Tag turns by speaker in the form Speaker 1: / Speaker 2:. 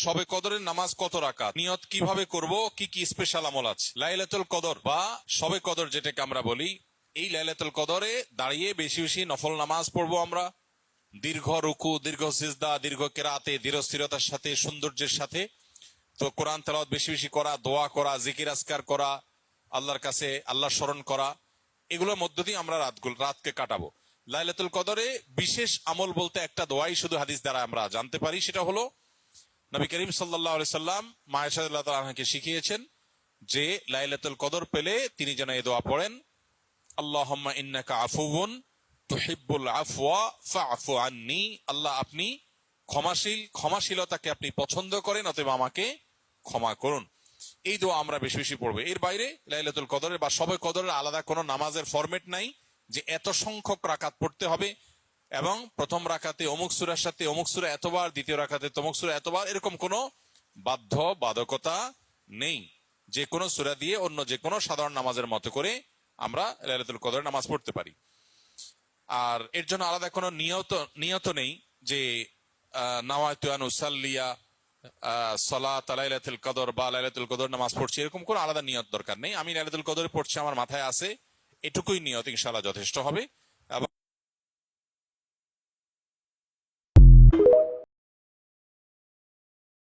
Speaker 1: শবে কদরের নামাজ কত রাকাত, নিয়ত কিভাবে করব, কি কি স্পেশাল আমল আছে। লাইলাতুল কদর বা শবে কদর যেটাকে আমরা বলি, এই লাইলাতুল কদরে দাঁড়িয়ে বেশি বেশি নফল নামাজ পড়বো আমরা, দীর্ঘ রুকু, দীর্ঘ সিজদা, দীর্ঘ কেরাতে, দৃঢ় স্থিরতার সাথে, সৌন্দর্যের সাথে। তো কোরআন তেলাওয়াত বেশি বেশি করা, দোয়া করা, জিকির আজকার করা, আল্লাহর কাছে আল্লাহ স্মরণ করা, এগুলোর মধ্য দিয়ে আমরা রাতকে কাটাবো। লাইলাতুল কদরে বিশেষ আমল বলতে একটা দোয়াই শুধু হাদিস দ্বারা আমরা জানতে পারি, সেটা হলো নবী করিম সাল্লাল্লাহু আলাইহি সাল্লাম মা আয়েশা রাদিয়াল্লাহু তাআলা আনহাকে শিখিয়েছেন যে লাইলাতুল কদর পেলে তিনি যেন এই দোয়া পড়েন, আল্লাহুম্মা ইন্নাকা আফুউন তুহিব্বুল আফওয়া ফা'ফু আন্নী। আল্লাহ আপনি ক্ষমাশীল, ক্ষমাশীলতাকে আপনি পছন্দ করেন, অতএব আমাকে ক্ষমা করুন। এই দোয়া আমরা বেশি বেশি পড়বো। এর বাইরে লাইলাতুল কদরের বা শবে কদরের আলাদা কোনো নামাজের ফরম্যাট নাই যে এত সংখ্যক রাকাত পড়তে হবে এবং প্রথম রাকাতে অমুক সূরার সাথে অমুক সূরা এতবার, দ্বিতীয় রাকাতে তমুক সূরা এতবার, এরকম কোনো বাধ্যবাধকতা নেই। যে কোনো সূরা দিয়ে অন্য যে কোনো সাধারণ নামাজের মতো করে আমরা লাইলাতুল কদরের নামাজ পড়তে পারি। আর এর জন্য আলাদা কোনো নিয়ত নেই যে নাওয়াইতু আন উসাল্লিয়া সালাত লাইলাতুল কদর বা লাইলাতুল কদর নামাজ পড়ছি, এরকম কোনো আলাদা নিয়ত দরকার নেই। আমি লাইলাতুল কদর পড়ছি, আমার মাথায় আছে, এটুকুই নিয়ত ইনশাআল্লাহ যথেষ্ট হবে। এবং